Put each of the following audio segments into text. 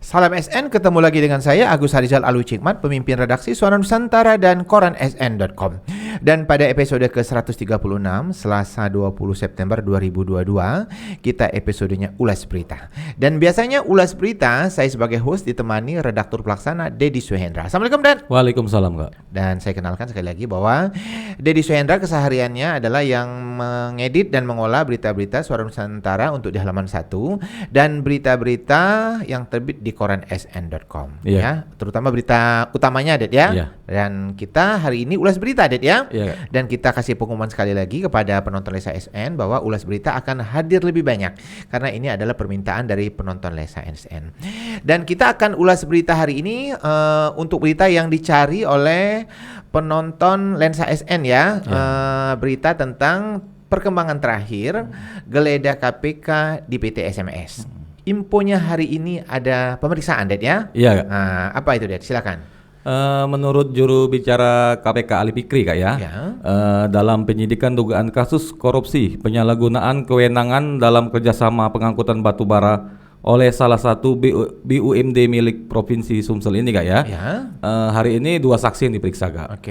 Salam SN, ketemu lagi dengan saya Agus Harizal Alwi Cikmat, pemimpin redaksi Suara Nusantara dan Koran SN.com. Dan pada episode ke-136, Selasa 20 September 2022, kita episodenya Ulas Berita. Dan biasanya Ulas Berita, saya sebagai host ditemani redaktur pelaksana Dedi Suhendra. Assalamualaikum, Dan. Waalaikumsalam, Kak. Dan saya kenalkan sekali lagi bahwa Dedi Suhendra kesehariannya adalah yang mengedit dan mengolah berita-berita Suara Nusantara untuk di halaman 1 dan berita-berita yang terbit di koran sn.com ya, terutama berita utamanya, Det, ya. Dan kita hari ini ulas berita, Det, ya. Dan kita kasih pengumuman sekali lagi kepada penonton Lesa SN bahwa ulas berita akan hadir lebih banyak karena ini adalah permintaan dari penonton Lesa SN. Dan kita akan ulas berita hari ini untuk berita yang dicari oleh penonton Lensa SN, ya. Berita tentang perkembangan terakhir geledah KPK di PT SMS. Infonya hari ini ada pemeriksaan, Det, ya? Iya, Kak. Nah, apa itu, Det? Silakan. Menurut juru bicara KPK Ali Fikri, Kak, ya. Dalam penyidikan dugaan kasus korupsi penyalahgunaan kewenangan dalam kerjasama pengangkutan batubara oleh salah satu BUMD milik Provinsi Sumsel ini, Kak, ya. Hari ini 2 saksi yang diperiksa, Kak.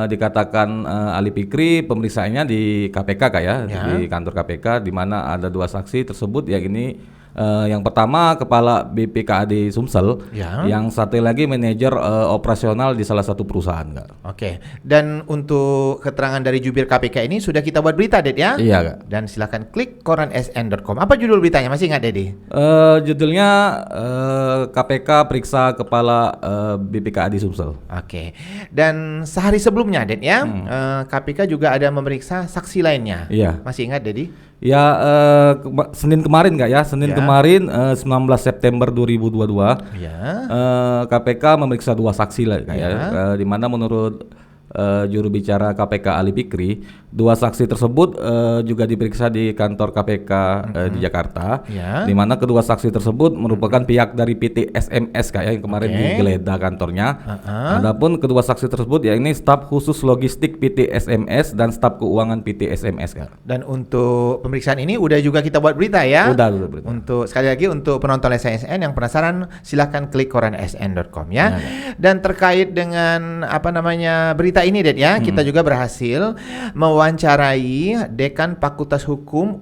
Dikatakan Ali Fikri pemeriksaannya di KPK, Kak, ya. Di kantor KPK, di mana ada 2 saksi tersebut, ya ini. Yang pertama Kepala BPKAD Sumsel, yang satu lagi manajer operasional di salah satu perusahaan, Kak. Dan untuk keterangan dari jubir KPK ini sudah kita buat berita, Det, ya? Iya, Kak. Dan silakan klik koran sn.com. Apa judul beritanya? Masih ingat, Dedi? Judulnya KPK periksa Kepala BPKAD Sumsel. Dan sehari sebelumnya, Det, ya, KPK juga ada memeriksa saksi lainnya. Masih ingat, Dedi? Ya, Senin kemarin, Kak, ya. Kemarin 19 September 2022 KPK memeriksa 2 saksi lah, Kak, ya. Di mana menurut juru bicara KPK Ali Fikri, 2 saksi tersebut juga diperiksa di kantor KPK di Jakarta, di mana kedua saksi tersebut merupakan pihak dari PT SMS, Kak, ya, yang kemarin digeledah kantornya. Adapun kedua saksi tersebut ya ini staf khusus logistik PT SMS dan staf keuangan PT SMS, Kak. Dan untuk pemeriksaan ini udah juga kita buat berita, ya. Udah berita. Untuk sekali lagi untuk penonton Lesa SN yang penasaran silahkan klik koran sn.com, ya. Dan terkait dengan berita ini, Det, ya, kita juga berhasil mewawancarai Dekan Fakultas Hukum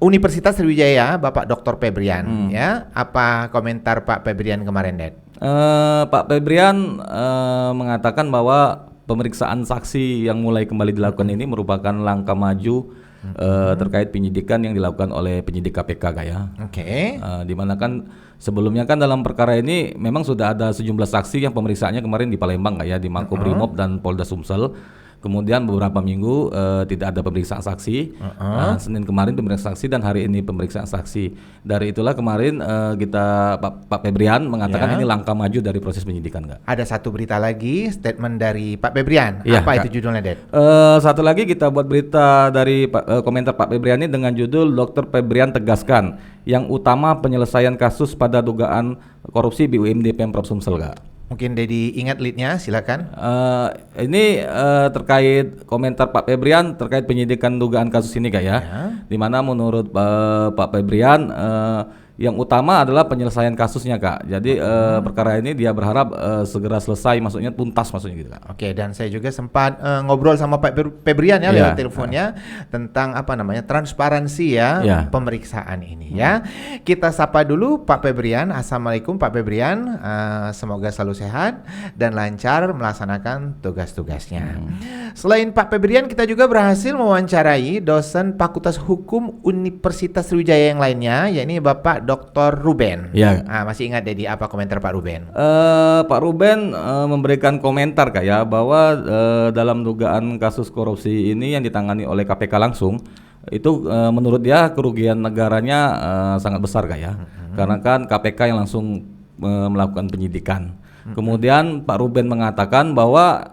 Universitas Sriwijaya, Bapak Dr. Febrian, ya. Apa komentar Pak Febrian kemarin, Det? Pak Febrian mengatakan bahwa pemeriksaan saksi yang mulai kembali dilakukan ini merupakan langkah maju terkait penyidikan yang dilakukan oleh penyidik KPK, Kak, ya. Di mana kan sebelumnya kan dalam perkara ini memang sudah ada sejumlah saksi yang pemeriksaannya kemarin di Palembang, Kak, ya, di Makobrimob dan Polda Sumsel. Kemudian beberapa minggu tidak ada pemeriksaan saksi. Senin kemarin pemeriksaan saksi dan hari ini pemeriksaan saksi. Dari itulah kemarin Pak Febrian mengatakan ini langkah maju dari proses penyidikan, Kak. Ada satu berita lagi, statement dari Pak Febrian. Apa itu judulnya, Det? Satu lagi kita buat berita dari komentar Pak Febrian ini dengan judul Dr. Febrian tegaskan yang utama penyelesaian kasus pada dugaan korupsi BUMD Pemprov Sumsel, Kak. Mungkin Dedi ingat leadnya, silakan. Ini terkait komentar Pak Febrian terkait penyidikan dugaan kasus ini, Kak, ya. Di mana menurut Pak Febrian yang utama adalah penyelesaian kasusnya, Kak. Jadi perkara ini dia berharap segera selesai, maksudnya tuntas, maksudnya gitu, Kak. Dan saya juga sempat ngobrol sama Pak Febrian, ya, lewat teleponnya tentang transparansi, ya, pemeriksaan ini, ya. Kita sapa dulu Pak Febrian. Assalamualaikum, Pak Febrian. Semoga selalu sehat dan lancar melaksanakan tugas-tugasnya. Selain Pak Febrian, kita juga berhasil mewawancarai dosen Fakultas Hukum Universitas Sriwijaya yang lainnya, yakni Bapak Dr. Ruben. Masih ingat, Dedi, apa komentar Pak Ruben? Pak Ruben memberikan komentar, Kak, ya, bahwa dalam dugaan kasus korupsi ini yang ditangani oleh KPK langsung, itu menurut dia kerugian negaranya sangat besar, Kak, ya. Karena kan KPK yang langsung melakukan penyidikan. Kemudian Pak Ruben mengatakan bahwa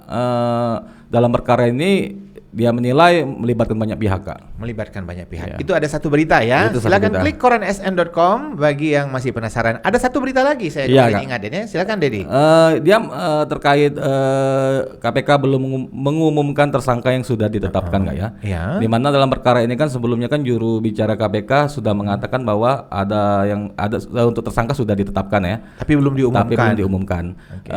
dalam perkara ini dia menilai melibatkan banyak pihak, Kak. Melibatkan banyak pihak. Ya. Itu ada satu berita ya. Itu satu Silakan berita. klik koransn.com bagi yang masih penasaran. Ada satu berita lagi saya Iya, kemarin Kak. ingat ya. Silakan Dedi. Dia terkait KPK belum mengumumkan tersangka yang sudah ditetapkan nggak ya? Ya. Di mana dalam perkara ini kan sebelumnya kan juru bicara KPK sudah mengatakan bahwa ada untuk tersangka sudah ditetapkan ya. Tapi belum diumumkan. Tapi belum diumumkan. Oke.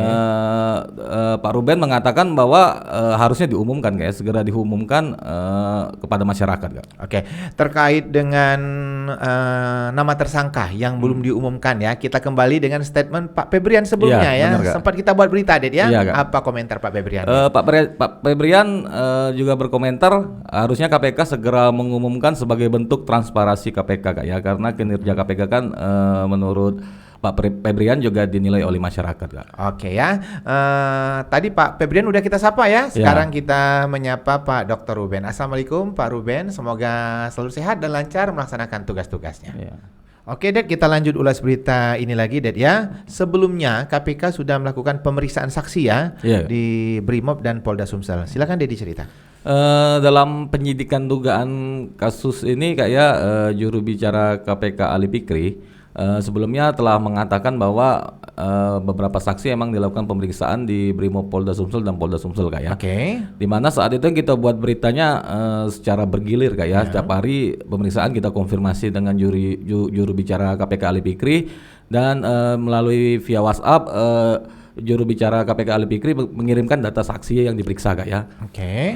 Pak Ruben mengatakan bahwa harusnya diumumkan kayak segera diumumkan kepada masyarakat. Kak. Oke, terkait dengan nama tersangka yang belum diumumkan ya, kita kembali dengan statement Pak Febrian sebelumnya Iya, ya. benar, Kak. Sempat kita buat berita, Ded ya. Iya, Kak. Apa komentar Pak Febrian? Pak Febrian juga berkomentar harusnya KPK segera mengumumkan sebagai bentuk transparansi KPK Kak ya, karena kinerja KPK kan menurut Pak Febrian juga dinilai oleh masyarakat Kak. Oke ya, tadi Pak Febrian udah kita sapa ya. Sekarang kita menyapa Pak Dr. Ruben. Assalamualaikum Pak Ruben, semoga selalu sehat dan lancar melaksanakan tugas-tugasnya. Ya. Oke Ded, kita lanjut ulas berita ini lagi Ded ya. Sebelumnya KPK sudah melakukan pemeriksaan saksi ya di Brimob dan Polda Sumsel. Silakan Dedi cerita. Dalam penyidikan dugaan kasus ini kayak juru bicara KPK Ali Fikri sebelumnya telah mengatakan bahwa beberapa saksi emang dilakukan pemeriksaan di Brimob Polda Sumsel dan Polda Sumsel Kak ya. Oke. Dimana saat itu kita buat beritanya secara bergilir Kak ya. Setiap hari pemeriksaan kita konfirmasi dengan juru bicara KPK Ali Fikri dan melalui via WhatsApp juru bicara KPK Ali Fikri mengirimkan data saksi yang diperiksa Kak ya. Oke.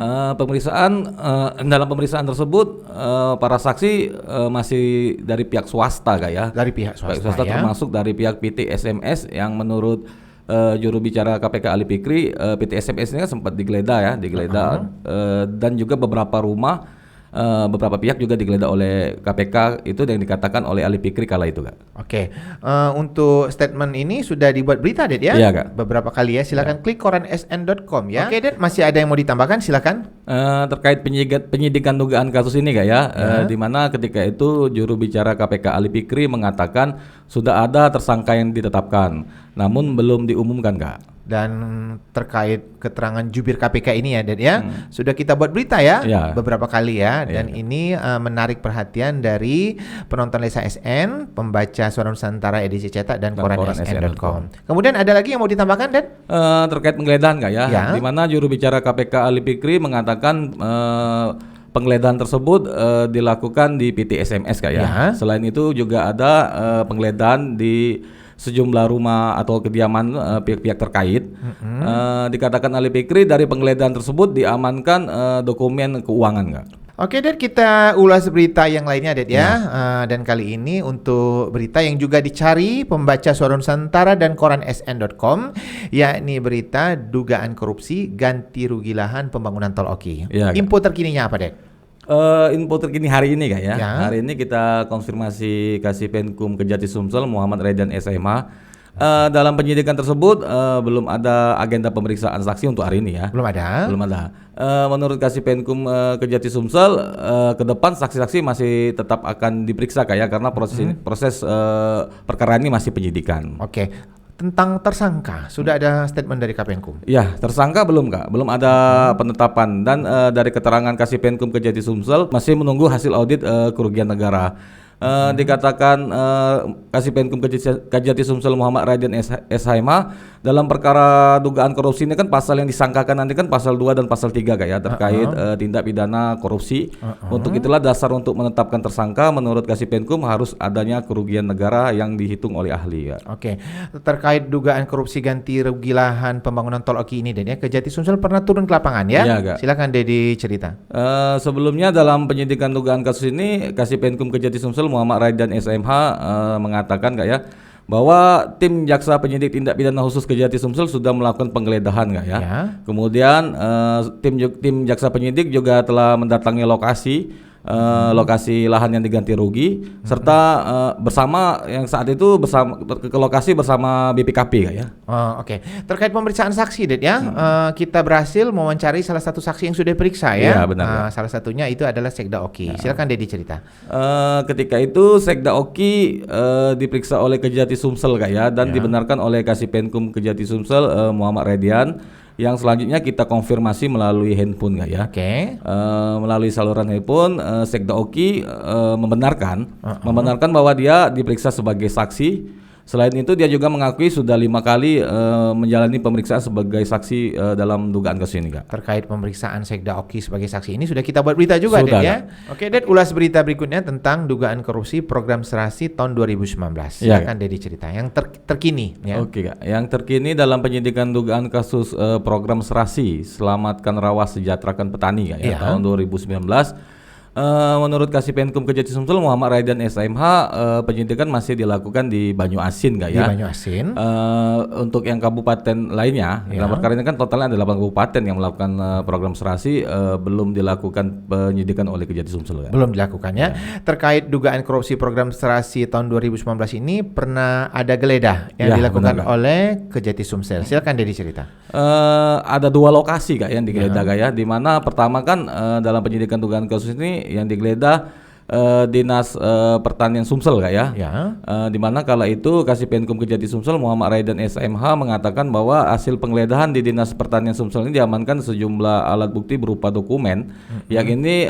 Dalam pemeriksaan tersebut para saksi masih dari pihak swasta Kak ya. Dari pihak swasta ya. Termasuk dari pihak PT SMS yang menurut juru bicara KPK Ali Fikri, PT SMS ini kan sempat digeledah dan juga beberapa rumah. Beberapa pihak juga digeledah oleh KPK itu yang dikatakan oleh Ali Fikri kala itu Kak. Oke, untuk statement ini sudah dibuat berita Ded ya? Iya Kak. Beberapa kali ya, silakan klik koransn.com ya. Oke Ded, masih ada yang mau ditambahkan silakan. Terkait penyidikan dugaan kasus ini Kak ya, di mana ketika itu juru bicara KPK Ali Fikri mengatakan sudah ada tersangka yang ditetapkan, namun belum diumumkan Kak. Dan terkait keterangan jubir KPK ini ya Ded ya, sudah kita buat berita ya, beberapa kali ya, dan ini menarik perhatian dari penonton Lesa SN, pembaca Suara Nusantara edisi cetak dan koransn.com. Kemudian ada lagi yang mau ditambahkan Ded? Terkait penggeledahan Kak ya, di mana juru bicara KPK Ali Fikri mengatakan penggeledahan tersebut dilakukan di PT SMS Kak ya. Selain itu juga ada penggeledahan di sejumlah rumah atau kediaman pihak-pihak terkait. Dikatakan Ali Fikri dari penggeledahan tersebut diamankan dokumen keuangan Kak. Oke Ded, kita ulas berita yang lainnya Ded ya. Dan kali ini untuk berita yang juga dicari pembaca Suara Nusantara dan koransn.com, yakni berita dugaan korupsi ganti rugi lahan pembangunan Tol Oki. Info terkininya apa Ded? Info terkini hari ini Kak ya. Hari ini kita konfirmasi Kasipenkum Kejati Sumsel Muhammad Radian SMH. Dalam penyidikan tersebut belum ada agenda pemeriksaan saksi untuk hari ini ya. Belum ada. Menurut Kasipenkum Kejati Sumsel ke depan saksi-saksi masih tetap akan diperiksa Kak ya, karena proses perkara ini masih penyidikan. Oke. Tentang tersangka, sudah ada statement dari Kasipenkum? Ya, tersangka belum Kak, belum ada penetapan, dan dari keterangan Kasipenkum Kejati Sumsel masih menunggu hasil audit kerugian negara. Dikatakan Kasipenkum Kejati Sumsel Muhammad Radian SHM dalam perkara dugaan korupsi ini kan pasal yang disangkakan nanti kan pasal 2 dan pasal 3 Kak ya, terkait tindak pidana korupsi. Untuk itulah dasar untuk menetapkan tersangka menurut Kasipenkum harus adanya kerugian negara yang dihitung oleh ahli ya. Oke. Terkait dugaan korupsi ganti rugi lahan pembangunan Tol Oki ini Dan ya, Kejati Sumsel pernah turun ke lapangan ya? Iya, silakan Dedi cerita. Sebelumnya dalam penyidikan dugaan kasus ini Kasipenkum Kejati Sumsel Muhammad Radian SMH mengatakan Kak ya, bahwa tim jaksa penyidik tindak pidana khusus Kejati Sumsel sudah melakukan penggeledahan Kak ya. Kemudian tim jaksa penyidik juga telah mendatangi lokasi lahan yang diganti rugi serta bersama yang saat itu ke lokasi bersama BPKP Kak ya. Oke. Terkait pemeriksaan saksi Ded ya, kita berhasil mewawancari salah satu saksi yang sudah diperiksa ya. Iya benar. Salah satunya itu adalah Sekda Oki. Silakan Dedi cerita. Ketika itu Sekda Oki diperiksa oleh Kejati Sumsel Kak ya, dan dibenarkan oleh Kasipenkum Kejati Sumsel Muhammad Radian yang selanjutnya kita konfirmasi melalui handphone nggak ya? Oke. Melalui saluran handphone, Sekda Oki membenarkan bahwa dia diperiksa sebagai saksi. Selain itu dia juga mengakui sudah 5 kali menjalani pemeriksaan sebagai saksi dalam dugaan kasus ini, Kak. Terkait pemeriksaan Sekda Oki sebagai saksi ini sudah kita buat berita juga, Sudah, Ded, ya. Oke, Ded, ulas berita berikutnya tentang dugaan korupsi program serasi tahun 2019. Ya, Silakan Dedi cerita yang terkini, ya. Oke, Kak. Yang terkini dalam penyidikan dugaan kasus program serasi Selamatkan Rawa Sejahterakan Petani, Kak, ya, tahun 2019. Menurut Kasipenkum Kejati Sumsel Muhammad Raidan SMH, penyidikan masih dilakukan di Banyu Asin, Kak, ya. Di Banyu Asin. Untuk yang kabupaten lainnya, dalam perkara ini kan totalnya ada 8 kabupaten yang melakukan program serasi, belum dilakukan penyidikan oleh Kejati Sumsel, ya. Belum dilakukan, ya. Terkait dugaan korupsi program serasi tahun 2019 ini pernah ada geledah yang dilakukan oleh Kejati Sumsel. Silakan Dedi cerita. Ada 2 lokasi, Kak, yang digeledah, Kak, ya. Di mana pertama kan dalam penyidikan dugaan kasus ini yang digeledah Dinas Pertanian Sumsel, Kak, ya. Di mana kala itu Kasipenkum Kejati Sumsel Muhammad Raidan SMH mengatakan bahwa hasil penggeledahan di Dinas Pertanian Sumsel ini diamankan sejumlah alat bukti berupa dokumen yang ini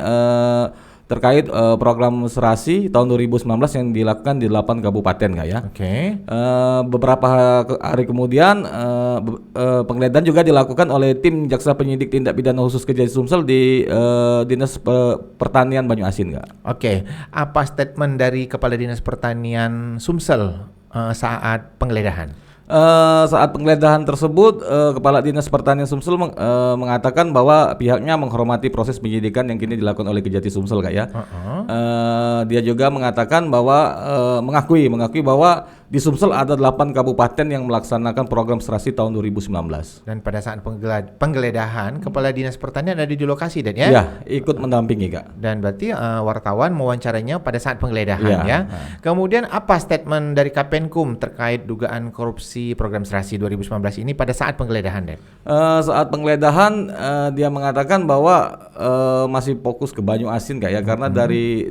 terkait program serasi tahun 2019 yang dilakukan di 8 kabupaten, Kak, ya. Beberapa hari kemudian penggeledahan juga dilakukan oleh tim Jaksa Penyidik Tindak Pidana Khusus Kejati Sumsel di Dinas Pertanian Banyu Asin, Kak. Apa statement dari Kepala Dinas Pertanian Sumsel saat penggeledahan? Saat penggeledahan tersebut, Kepala Dinas Pertanian Sumsel mengatakan bahwa pihaknya menghormati proses penyidikan yang kini dilakukan oleh Kejati Sumsel, Kak, ya. Dia juga mengatakan bahwa mengakui bahwa di Sumsel ada 8 kabupaten yang melaksanakan program serasi tahun 2019. Dan pada saat penggeledahan, Kepala Dinas Pertanian ada di lokasi, Dan, ya? Ya, ikut mendampingi, Kak. Dan berarti wartawan mewawancarainya pada saat penggeledahan, ya. Kemudian apa statement dari Kapenkum terkait dugaan korupsi program serasi 2019 ini pada saat penggeledahan, Dan? Saat penggeledahan dia mengatakan bahwa masih fokus ke Banyu Asin, Kak, ya, karena dari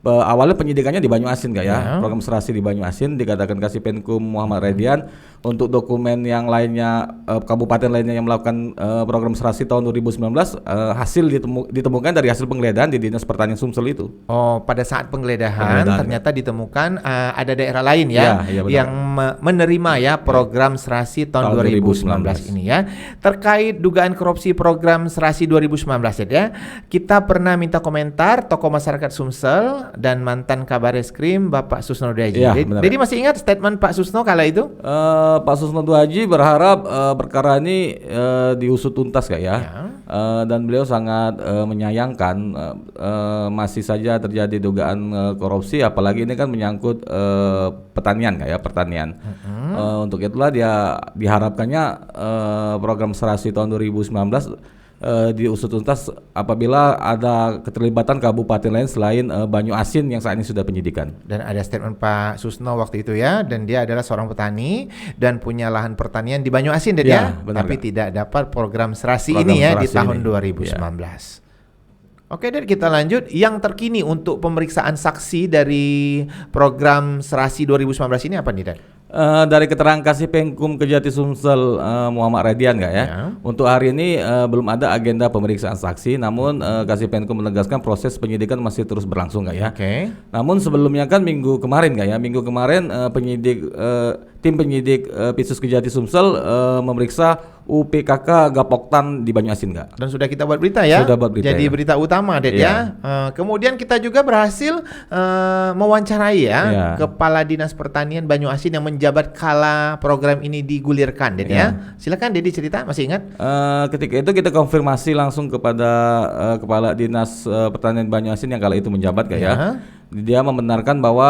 awalnya penyidikannya di Banyu Asin, Kak, ya. Program serasi di Banyu Asin dikatakan Kasipenkum Muhammad Raidan. Untuk dokumen yang lainnya, kabupaten lainnya yang melakukan program serasi tahun 2019, hasil ditemukan dari hasil penggeledahan di Dinas Pertanian Sumsel itu. Pada saat penggeledahan ternyata ditemukan ada daerah lain, ya, yang menerima, ya, program serasi tahun 2019 ini, ya. Terkait dugaan korupsi program serasi 2019, ya, kita pernah minta komentar tokoh masyarakat Sumsel dan mantan Kabareskrim Bapak Susno Duhaji. Jadi masih ingat statement Pak Susno kala itu? Pak Susno Duhaji berharap perkara ini diusut tuntas, Kak, ya. Dan beliau sangat menyayangkan masih saja terjadi dugaan korupsi, apalagi ini kan menyangkut pertanian, Kak, ya, pertanian. Untuk itulah dia diharapkannya program serasi tahun 2019 diusut tuntas apabila ada keterlibatan kabupaten lain selain Banyu Asin yang saat ini sudah penyidikan. Dan ada statement Pak Susno waktu itu, ya, dan dia adalah seorang petani dan punya lahan pertanian di Banyu Asin, Dan, ya, benar, tapi tidak dapat program serasi program ini, ya, serasi di tahun ini. 2019. Oke, Dan, kita lanjut yang terkini untuk pemeriksaan saksi dari program serasi 2019 ini apa nih, Dan? Dari keterangan Kasipenkum Kejati Sumsel Muhammad Raidan, Kak, ya. Untuk hari ini belum ada agenda pemeriksaan saksi, namun Kasipenkum menegaskan proses penyidikan masih terus berlangsung, Kak, ya. Namun sebelumnya kan minggu kemarin, Kak, ya, tim penyidik Pisus Kejati Sumsel memeriksa UPKK Gapoktan di Banyu Asin, Kak. Dan sudah kita buat berita, ya. Sudah buat berita, jadi berita utama, Ded, ya. Kemudian kita juga berhasil mewawancarai, ya, Kepala Dinas Pertanian Banyu Asin yang menjabat kala program ini digulirkan, Ded, ya. Silakan Dedi cerita, masih ingat? Ketika itu kita konfirmasi langsung kepada Kepala Dinas Pertanian Banyu Asin yang kala itu menjabat, Kak, ya. Dia membenarkan bahwa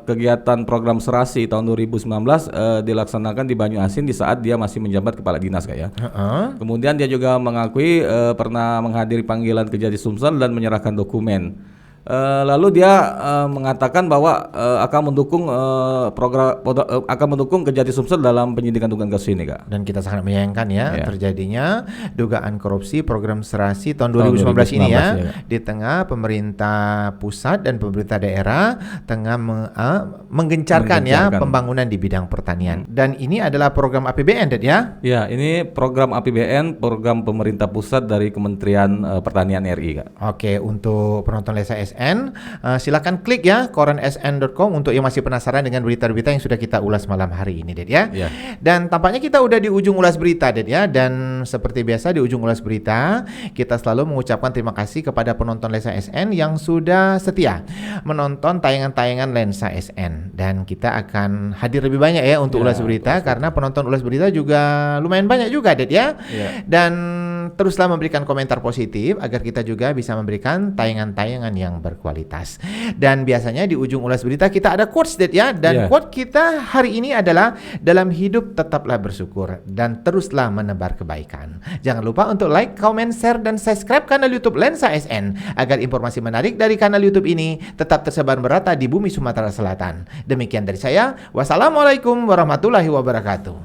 kegiatan program serasi tahun 2019 dilaksanakan di Banyu Asin di saat dia masih menjabat kepala dinas, Kak, ya. Kemudian dia juga mengakui pernah menghadiri panggilan Kejati Sumsel dan menyerahkan dokumen Lalu dia mengatakan bahwa akan mendukung akan mendukung Kejati Sumsel dalam penyidikan dugaan kasus ini, Kak. Dan kita sangat menyayangkan terjadinya dugaan korupsi program serasi tahun 2019 ini ya, di tengah pemerintah pusat dan pemerintah daerah tengah menggencarkan pembangunan di bidang pertanian. Dan ini adalah program APBN, Ded, ya? Ya, ini program APBN, program pemerintah pusat dari Kementerian Pertanian RI, Kak. Oke, untuk penonton Lensa SN, silakan klik ya korensn.com untuk yang masih penasaran dengan berita-berita yang sudah kita ulas malam hari ini, Ded, ya. Dan tampaknya kita udah di ujung ulas berita, Ded, ya. Dan seperti biasa di ujung ulas berita, kita selalu mengucapkan terima kasih kepada penonton Lensa SN yang sudah setia menonton tayangan-tayangan Lensa SN. Dan kita akan hadir lebih banyak ya untuk ulas berita, karena penonton ulas berita juga lumayan banyak juga, Ded, ya. Dan teruslah memberikan komentar positif agar kita juga bisa memberikan tayangan-tayangan yang berkualitas. Dan biasanya di ujung ulas berita kita ada quotes, Ded, ya. Dan quote kita hari ini adalah, dalam hidup tetaplah bersyukur dan teruslah menebar kebaikan. Jangan lupa untuk like, comment, share, dan subscribe kanal YouTube Lensa SN agar informasi menarik dari kanal YouTube ini tetap tersebar merata di bumi Sumatera Selatan. Demikian dari saya. Wassalamualaikum warahmatullahi wabarakatuh.